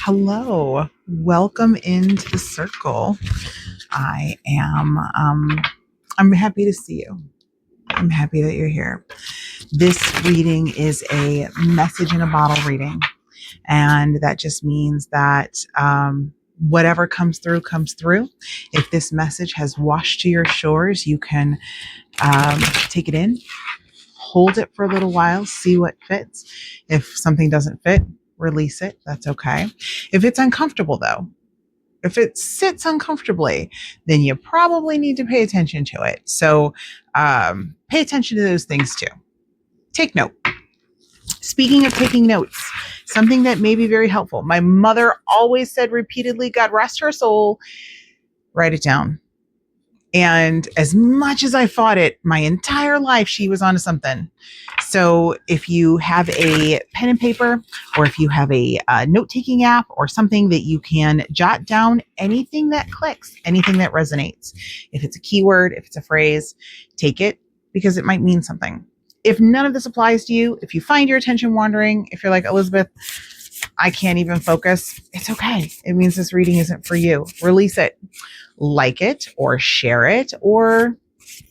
Hello, welcome into the circle. I am, I'm happy to see you. I'm happy that you're here. This reading is a message in a bottle reading, and that just means that whatever comes through comes through. If this message has washed to your shores, you can take it in, hold it for a little while, see what fits. If something doesn't fit, release it. That's okay. If it's uncomfortable, though, if it sits uncomfortably, then you probably need to pay attention to it. So pay attention to those things too. Take note. Speaking of taking notes, something that may be very helpful. My mother always said repeatedly, God rest her soul, write it down. And as much as I fought it my entire life, she was onto something. So if you have a pen and paper, or if you have a note-taking app or something that you can jot down anything that clicks, anything that resonates, if it's a keyword, if it's a phrase, take it because it might mean something. If none of this applies to you, if you find your attention wandering, if you're like, Elizabeth, I can't even focus, it's okay. It means this reading isn't for you. Release it. Like it or share it or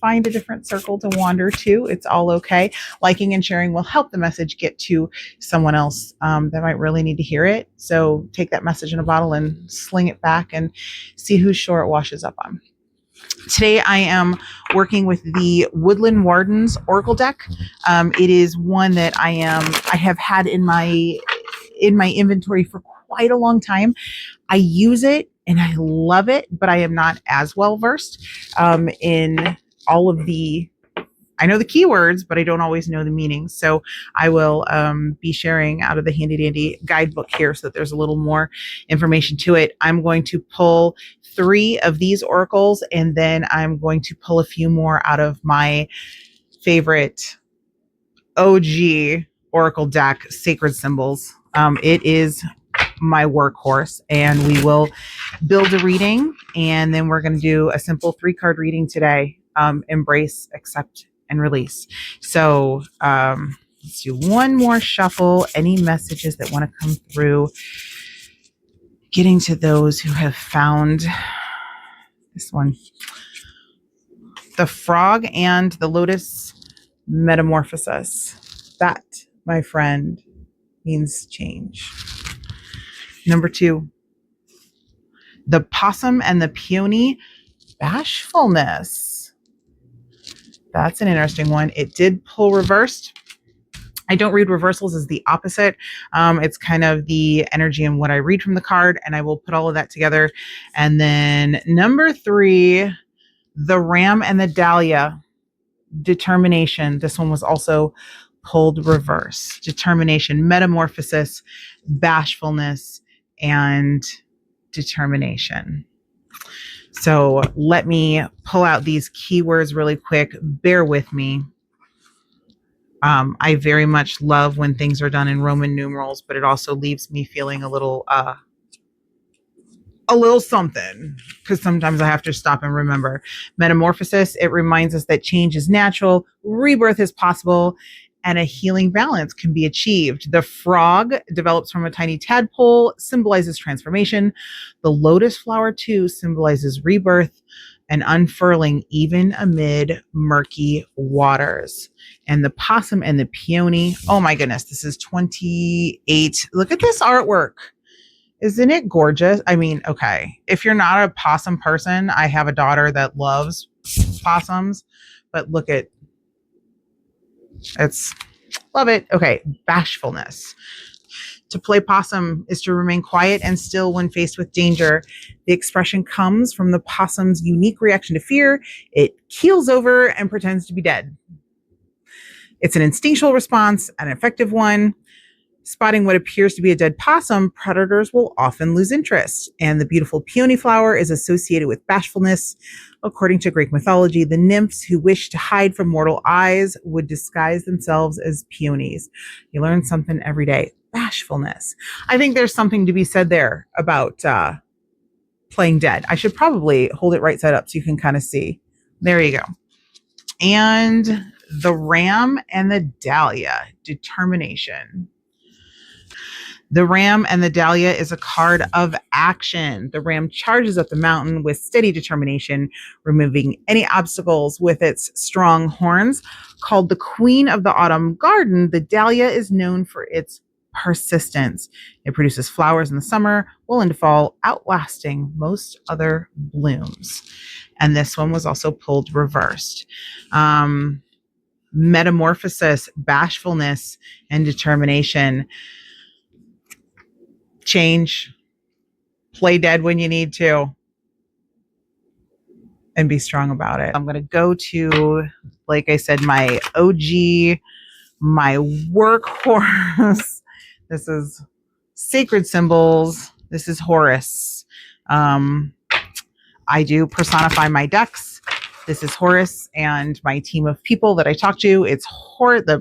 find a different circle to wander to. It's all okay. Liking and sharing will help the message get to someone else that might really need to hear it. So take that message in a bottle and sling it back and see whose shore it washes up on. Today I am working with the Woodland Wardens Oracle deck. It is one that I have had in my inventory for quite a long time. I use it and I love it, but I am not as well versed in all of I know the keywords, but I don't always know the meanings. So I will be sharing out of the handy dandy guidebook here so that there's a little more information to it. I'm going to pull 3 of these oracles, and then I'm going to pull a few more out of my favorite OG oracle deck, Sacred Symbols. It is my workhorse, and we will build a reading, and then we're going to do a simple 3-card reading today. Embrace, accept, and release. So let's do one more shuffle. Any messages that want to come through, getting to those who have found this one. The Frog and the Lotus Metamorphosis. That, my friend, means change. Number 2, the Possum and the Peony, Bashfulness. That's an interesting one. It did pull reversed. I don't read reversals as the opposite. It's kind of the energy and what I read from the card, and I will put all of that together. And then number 3, the Ram and the Dahlia, Determination. This one was also pulled reverse. Determination, Metamorphosis, Bashfulness, and Determination. So let me pull out these keywords really quick. Bear with me. I very much love when things are done in Roman numerals, but it also leaves me feeling a little something, because sometimes I have to stop and remember. Metamorphosis, it reminds us that change is natural, rebirth is possible, and a healing balance can be achieved. The frog develops from a tiny tadpole, symbolizes transformation. The lotus flower, too, symbolizes rebirth and unfurling even amid murky waters. And the possum and the peony, oh my goodness, this is 28. Look at this artwork. Isn't it gorgeous? I mean, okay, if you're not a possum person, I have a daughter that loves possums, but look at it's love it. Okay, bashfulness. To play possum is to remain quiet and still when faced with danger. The expression comes from the possum's unique reaction to fear. It keels over and pretends to be dead. It's an instinctual response, an effective one. Spotting what appears to be a dead possum, predators will often lose interest. And the beautiful peony flower is associated with bashfulness. According to Greek mythology, the nymphs who wish to hide from mortal eyes would disguise themselves as peonies. You learn something every day. Bashfulness. I think there's something to be said there about playing dead. I should probably hold it right side up so you can kind of see. There you go. And the Ram and the Dahlia, Determination. The Ram and the Dahlia is a card of action. The Ram charges up the mountain with steady determination, removing any obstacles with its strong horns. Called the Queen of the Autumn Garden, the Dahlia is known for its persistence. It produces flowers in the summer, will into fall, outlasting most other blooms. And this one was also pulled reversed. Metamorphosis, bashfulness, and determination. Change, play dead when you need to, and be strong about it. I'm going to go to, like I said, my OG, my workhorse. This is Sacred Symbols. This is Horus. I do personify my decks. This is Horus and my team of people that I talk to. It's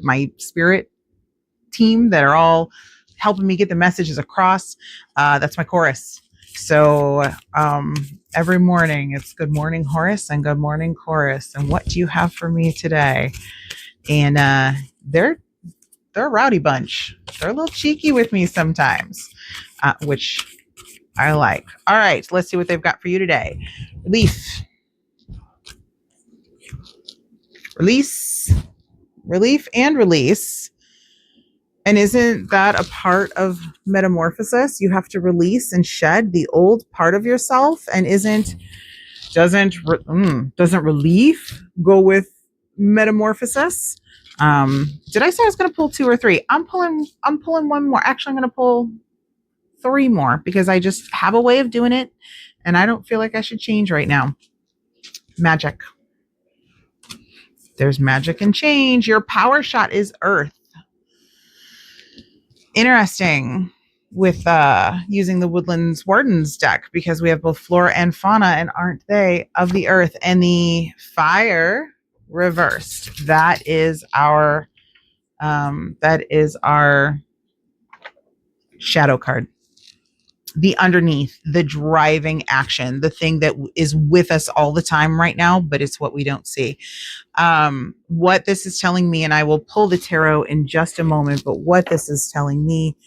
my spirit team that are all helping me get the messages across. That's my chorus. So every morning it's good morning, Horus, and good morning, chorus. And what do you have for me today? And they're a rowdy bunch. They're a little cheeky with me sometimes, which I like. All right, let's see what they've got for you today. Relief and release. And isn't that a part of metamorphosis? You have to release and shed the old part of yourself. And doesn't relief go with metamorphosis? Did I say I was going to pull 2 or 3? I'm pulling one more. Actually, I'm going to pull 3 more because I just have a way of doing it, and I don't feel like I should change right now. Magic. There's magic and change. Your power shot is Earth. Interesting with using the Woodlands Wardens deck because we have both flora and fauna, and aren't they of the earth? And the fire reversed. That is our shadow card. The underneath, the driving action, the thing that is with us all the time right now, but it's what we don't see. What this is telling me, and I will pull the tarot in just a moment, but what this is telling me,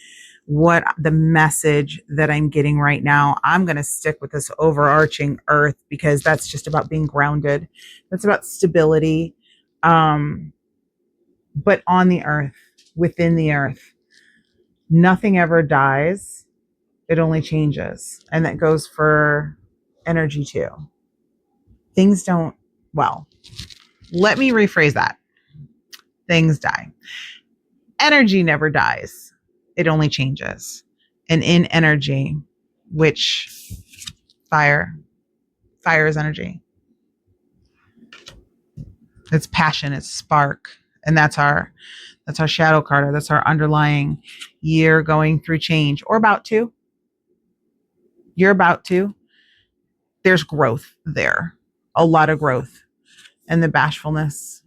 what the message that I'm getting right now, I'm going to stick with this overarching Earth because that's just about being grounded. That's about stability. But on the Earth, within the Earth, nothing ever dies. It only changes. And that goes for energy too. Things don't, well, let me rephrase that. Things die. Energy never dies. It only changes. And in energy, which fire is energy. It's passion, it's spark. And that's our shadow card. That's our underlying, you're going through change, or about to. You're about to. There's growth there, a lot of growth, and the bashfulness.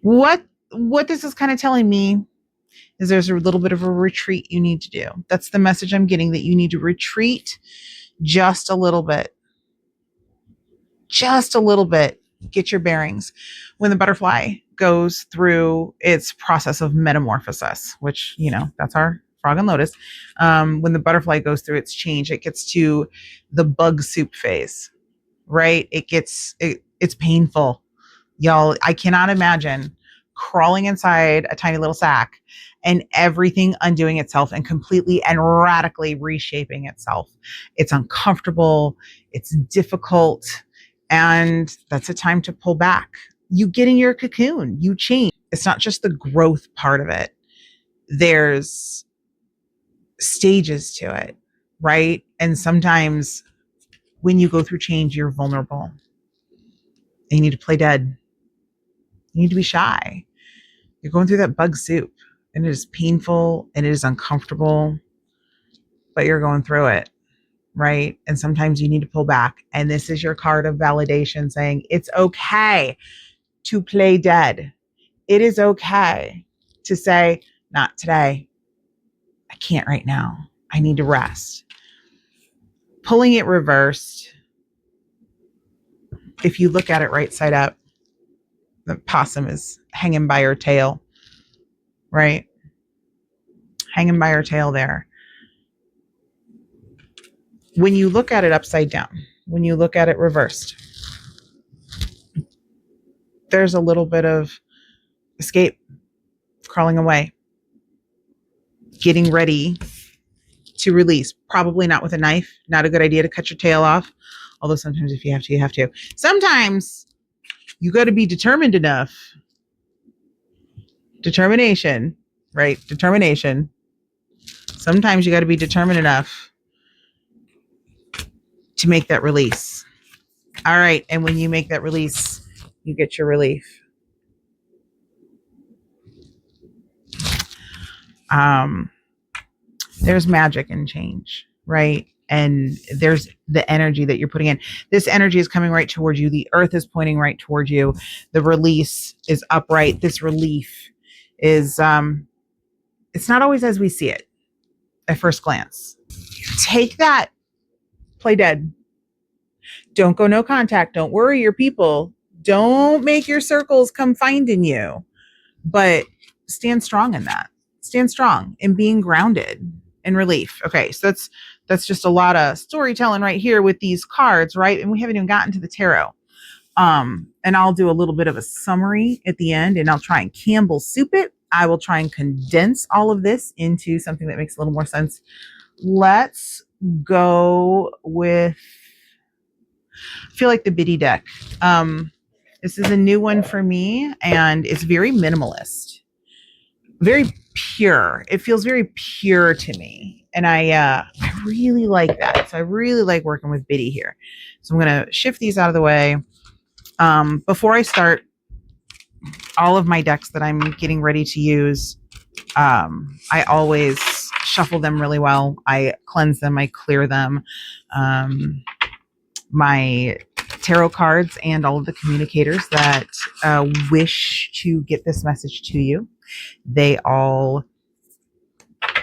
What this is kind of telling me is there's a little bit of a retreat you need to do. That's the message I'm getting, that you need to retreat just a little bit. Just a little bit. Get your bearings. When the butterfly goes through its process of metamorphosis, which, that's our frog and lotus. When the butterfly goes through its change, it gets to the bug soup phase, right? It's painful. Y'all, I cannot imagine crawling inside a tiny little sack and everything undoing itself and completely and radically reshaping itself. It's uncomfortable. It's difficult. And that's a time to pull back. You get in your cocoon, you change. It's not just the growth part of it. There's stages to it, right? And sometimes when you go through change, you're vulnerable. And you need to play dead. You need to be shy. You're going through that bug soup, and it is painful and it is uncomfortable, but you're going through it. Right? And sometimes you need to pull back. And this is your card of validation saying it's okay to play dead. It is okay to say, not today. I can't right now. I need to rest. Pulling it reversed. If you look at it right side up, the possum is hanging by her tail. right? Hanging by her tail there. When you look at it upside down, when you look at it reversed, there's a little bit of escape, crawling away, getting ready to release. Probably not with a knife. Not a good idea to cut your tail off. Although sometimes if you have to, you have to. Sometimes you got to be determined enough. Determination, right? Determination. Sometimes you got to be determined enough to make that release. All right. And when you make that release, you get your relief. There's magic in change, right? And there's the energy that you're putting in. This energy is coming right towards you. The earth is pointing right towards you. The release is upright. This relief is, it's not always as we see it at first glance. Take that, play dead. Don't go no contact. Don't worry your people. Don't make your circles come finding you. But stand strong in that. Stand strong in being grounded in relief. Okay, so that's just a lot of storytelling right here with these cards, right? And we haven't even gotten to the tarot. And I'll do a little bit of a summary at the end, and I'll try and Campbell soup it. I will try and condense all of this into something that makes a little more sense. Let's go with, I feel like the Biddy deck. This is a new one for me, and it's very minimalist, very pure. It feels very pure to me, and I really like that. So I really like working with Biddy here. So I'm going to shift these out of the way. Before I start, all of my decks that I'm getting ready to use, I always shuffle them really well. I cleanse them. I clear them. My tarot cards and all of the communicators that wish to get this message to you, they all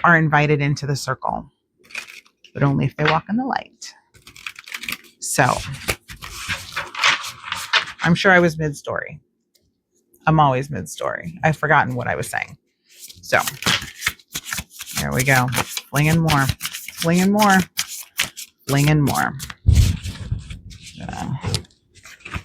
are invited into the circle, but only if they walk in the light. So I'm sure I was mid-story. I'm always mid-story. I've forgotten what I was saying. So there we go. Flinging more, flinging more, flinging more.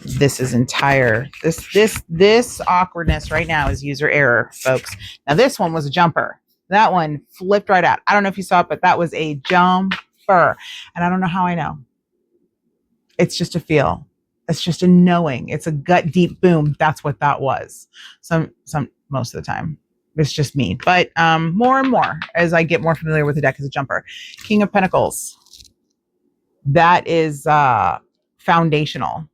This is entire, this awkwardness right now is user error, folks. Now this one was a jumper. That one flipped right out. I don't know if you saw it, but that was a jumper. And I don't know how I know. It's just a feel. It's just a knowing. It's a gut deep boom. That's what that was. Most of the time. It's just me. But more and more as I get more familiar with the deck as a jumper. King of Pentacles. That is foundational.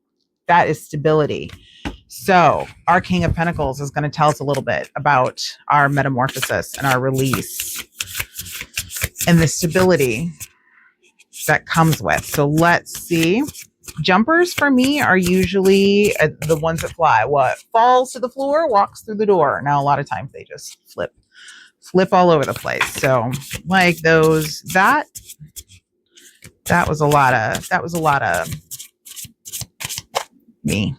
That is stability. So our King of Pentacles is going to tell us a little bit about our metamorphosis and our release and the stability that comes with. So let's see. Jumpers for me are usually the ones that fly. What falls to the floor, walks through the door. Now, a lot of times they just flip all over the place. So like those, that was a lot of me.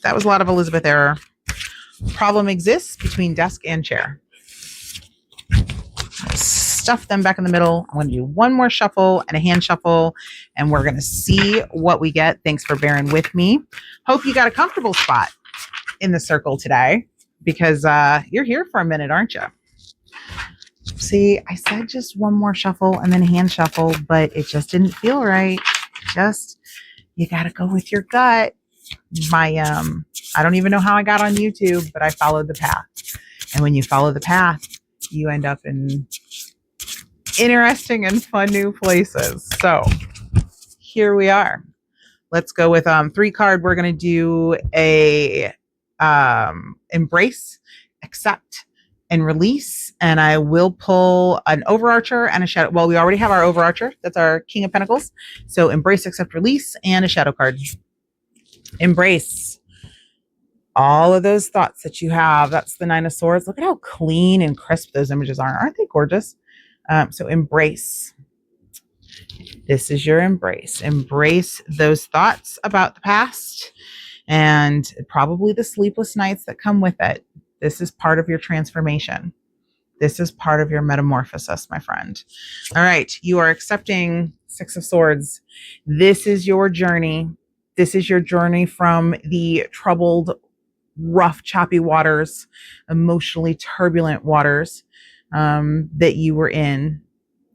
That was a lot of Elizabeth error. Problem exists between desk and chair. Stuff them back in the middle. I'm going to do one more shuffle and a hand shuffle, and we're going to see what we get. Thanks for bearing with me. Hope you got a comfortable spot in the circle today, because you're here for a minute, aren't you? See, I said just one more shuffle and then a hand shuffle, but it just didn't feel right. You got to go with your gut. I don't even know how I got on YouTube, but I followed the path. And when you follow the path, you end up in interesting and fun new places. So here we are. Let's go with 3 card. We're going to do a embrace, accept, and release. And I will pull an overarcher and a shadow. Well, we already have our overarcher. That's our King of Pentacles. So embrace, accept, release, and a shadow card. Embrace all of those thoughts that you have. That's the 9 of Swords. Look at how clean and crisp those images are. Aren't they gorgeous? So embrace. This is your embrace. Embrace those thoughts about the past and probably the sleepless nights that come with it. This is part of your transformation. This is part of your metamorphosis, my friend. All right. You are accepting Six of Swords. This is your journey. This is your journey from the troubled, rough, choppy waters, emotionally turbulent waters that you were in,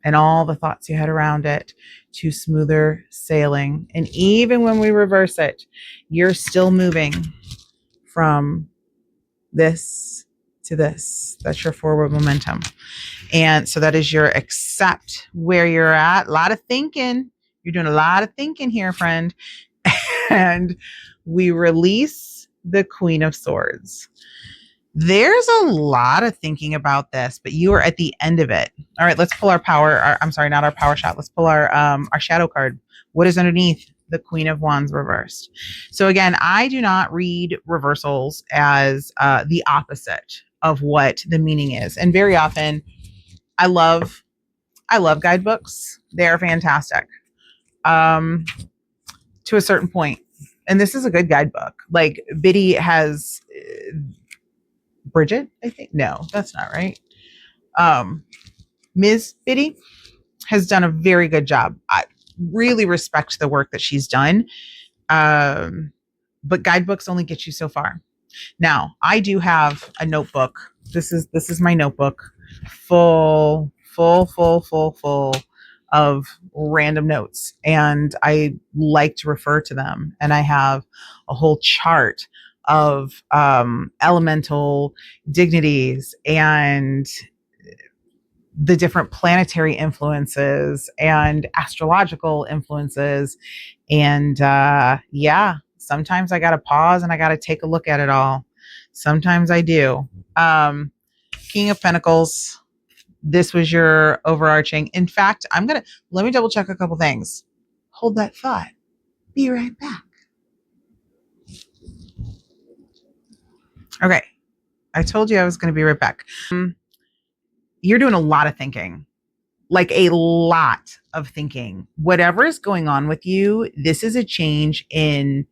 and all the thoughts you had around it, to smoother sailing. And even when we reverse it, you're still moving from this to this. That's your forward momentum. And so that is your accept where you're at. A lot of thinking. You're doing a lot of thinking here, friend. And we release the Queen of Swords. There's a lot of thinking about this, but you are at the end of it. All right, let's pull our power. I'm sorry, not our power shot. Let's pull our shadow card. What is underneath the Queen of Wands reversed? So again, I do not read reversals as the opposite of what the meaning is. And very often, I love guidebooks. They are fantastic to a certain point. And this is a good guidebook. Like Biddy has Bridget, I think. No, that's not right. Ms. Biddy has done a very good job. I really respect the work that she's done. But guidebooks only get you so far. Now, I do have a notebook. This is my notebook, full of random notes, and I like to refer to them. And I have a whole chart of elemental dignities and the different planetary influences and astrological influences. And yeah, sometimes I got to pause and I got to take a look at it all. Sometimes I do. King of Pentacles. This was your overarching. In fact, let me double check a couple things. Hold that thought. Be right back. Okay. I told you I was going to be right back. You're doing a lot of thinking, like a lot of thinking. Whatever is going on with you, this is a change in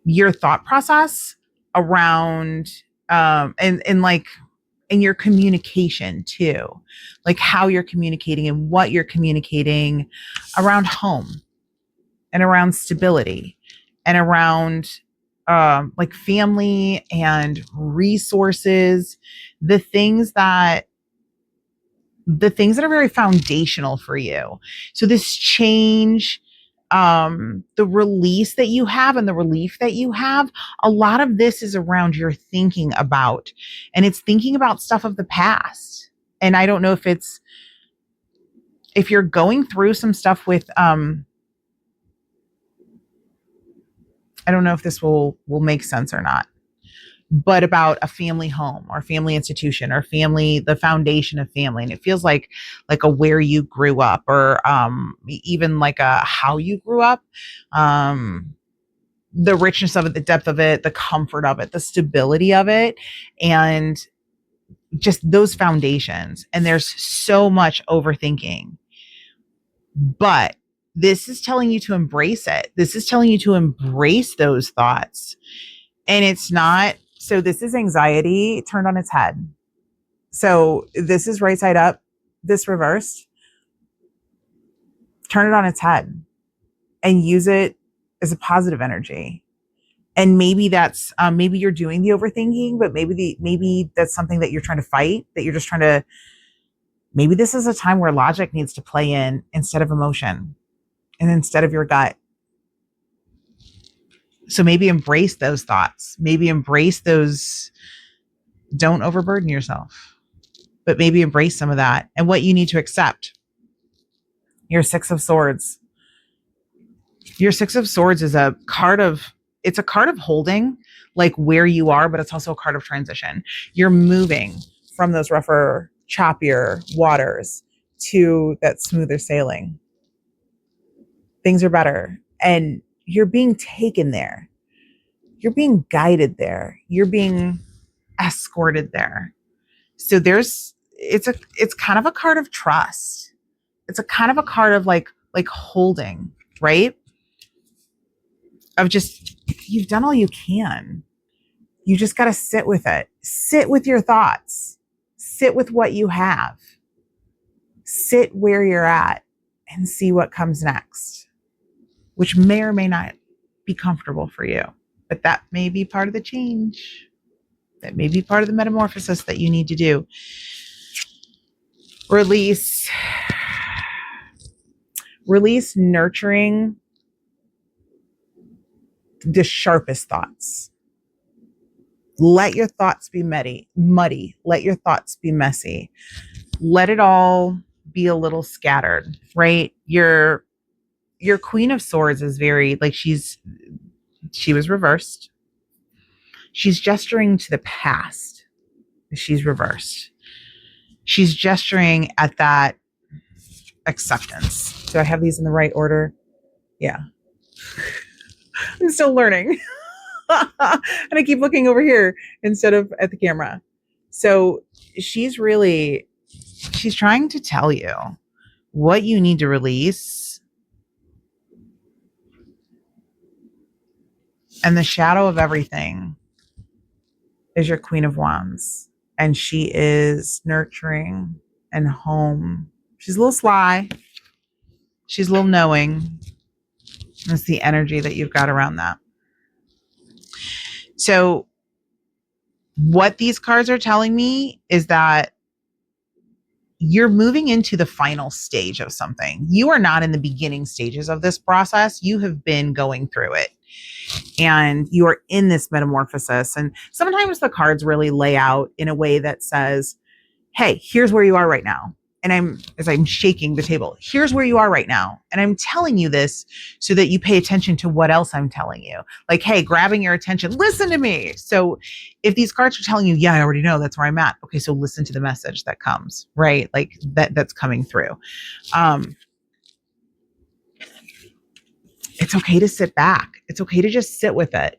your thought process around, and like, in your communication too, like how you're communicating and what you're communicating around home and around stability and around like family and resources, the things that are very foundational for you. So this change, the release that you have and the relief that you have, a lot of this is around your thinking about, and it's thinking about stuff of the past. And I don't know if you're going through some stuff with, I don't know if this will make sense or not, but about a family home or family institution or family, the foundation of family. And it feels like a where you grew up, or even like a how you grew up, the richness of it, the depth of it, the comfort of it, the stability of it, and just those foundations. And there's so much overthinking, but this is telling you to embrace it. This is telling you to embrace those thoughts. And it's not, so this is anxiety turned on its head. So this is right side up, this reversed. Turn it on its head and use it as a positive energy. And maybe that's, maybe you're doing the overthinking, but maybe that's something that you're trying to fight, that you're just trying to, maybe this is a time where logic needs to play in instead of emotion and instead of your gut. So maybe embrace those thoughts. Maybe embrace those. Don't overburden yourself, but maybe embrace some of that and what you need to accept. Your Six of Swords. Your Six of Swords is a card of holding, like where you are, but it's also a card of transition. You're moving from those rougher, choppier waters to that smoother sailing. Things are better. And you're being taken there. You're being guided there. You're being escorted there. So it's kind of a card of trust. It's a kind of a card of like holding, right? Of just, you've done all you can. You just got to sit with it. Sit with your thoughts. sit with what you have. Sit where you're at and see what comes next, which may or may not be comfortable for you. But that may be part of the change. That may be part of the metamorphosis that you need to do. Release nurturing the sharpest thoughts. Let your thoughts be muddy. Let your thoughts be messy. Let it all be a little scattered, right? Your Queen of Swords is very, like, she was reversed. She's gesturing to the past. She's reversed. She's gesturing at that acceptance. Do I have these in the right order? Yeah. I'm still learning. And I keep looking over here instead of at the camera. So she's trying to tell you what you need to release. And the shadow of everything is your Queen of Wands. And she is nurturing and home. She's a little sly. She's a little knowing. That's the energy that you've got around that. So what these cards are telling me is that you're moving into the final stage of something. You are not in the beginning stages of this process. You have been going through it. And you are in this metamorphosis. And sometimes the cards really lay out in a way that says, hey, here's where you are right now. And as I'm shaking the table, here's where you are right now. And I'm telling you this so that you pay attention to what else I'm telling you. Like, hey, grabbing your attention, listen to me. So if these cards are telling you, yeah, I already know that's where I'm at. Okay, so listen to the message that comes, right? Like that's coming through. It's okay to sit back. It's okay to just sit with it,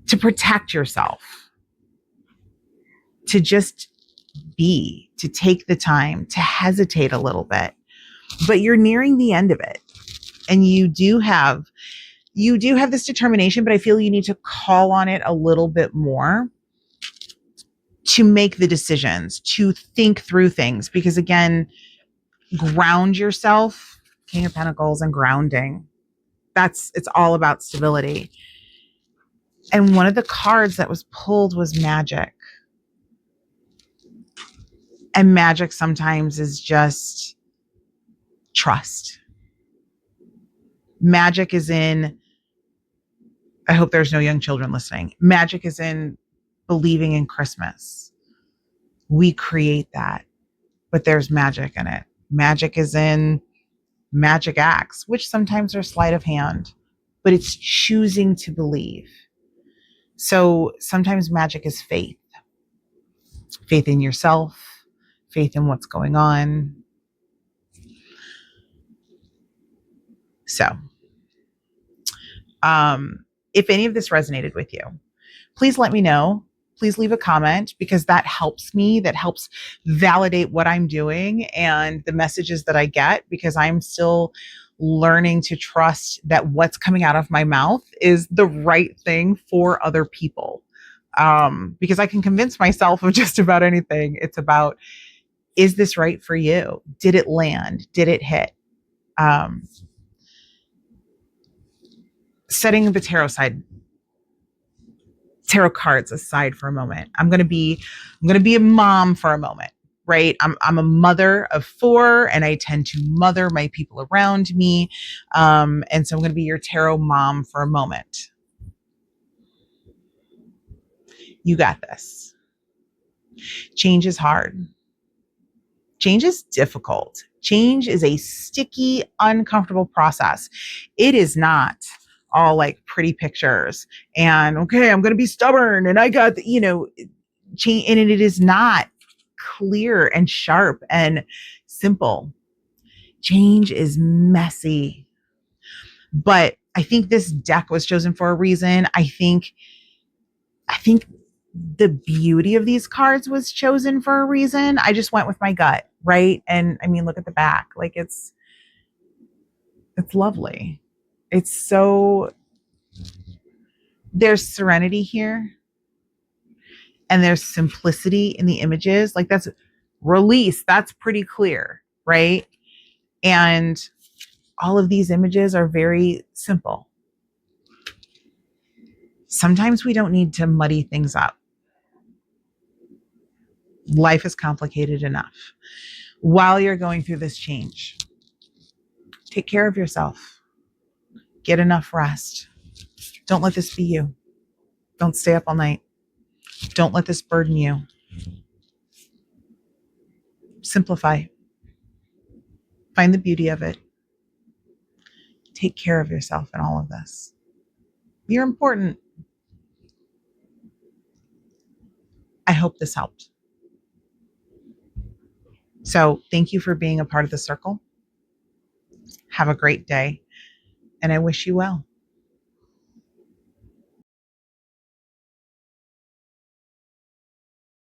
to protect yourself, to just be, to take the time, to hesitate a little bit. But you're nearing the end of it. And you do have this determination, but I feel you need to call on it a little bit more to make the decisions, to think through things. Because again, ground yourself. King of Pentacles and grounding. It's all about stability. And one of the cards that was pulled was magic. And magic sometimes is just trust. Magic is in, I hope there's no young children listening. Magic is in believing in Christmas. We create that, but there's magic in it. Magic is in magic acts, which sometimes are sleight of hand, but it's choosing to believe. So sometimes magic is faith. Faith in yourself, faith in what's going on. So, if any of this resonated with you, please let me know. Please leave a comment, because that helps me. That helps validate what I'm doing and the messages that I get, because I'm still learning to trust that what's coming out of my mouth is the right thing for other people. Because I can convince myself of just about anything. It's about, is this right for you? Did it land? Did it hit? Setting the tarot cards aside for a moment. I'm going to be a mom for a moment, right? I'm a mother of 4, and I tend to mother my people around me. And so I'm going to be your tarot mom for a moment. You got this. Change is hard. Change is difficult. Change is a sticky, uncomfortable process. It is not all like pretty pictures and, okay, I'm going to be stubborn and I got, change. And it is not clear and sharp and simple. Change is messy. But I think this deck was chosen for a reason. I think the beauty of these cards was chosen for a reason. I just went with my gut, right? And I mean, look at the back. Like it's lovely. It's so, there's serenity here. and there's simplicity in the images. Like that's release, that's pretty clear, right? And all of these images are very simple. Sometimes we don't need to muddy things up. Life is complicated enough. While you're going through this change, take care of yourself. Get enough rest. Don't let this be you. Don't stay up all night. Don't let this burden you. Simplify. Find the beauty of it. Take care of yourself in all of this. You're important. I hope this helped. So thank you for being a part of the circle. Have a great day, and I wish you well.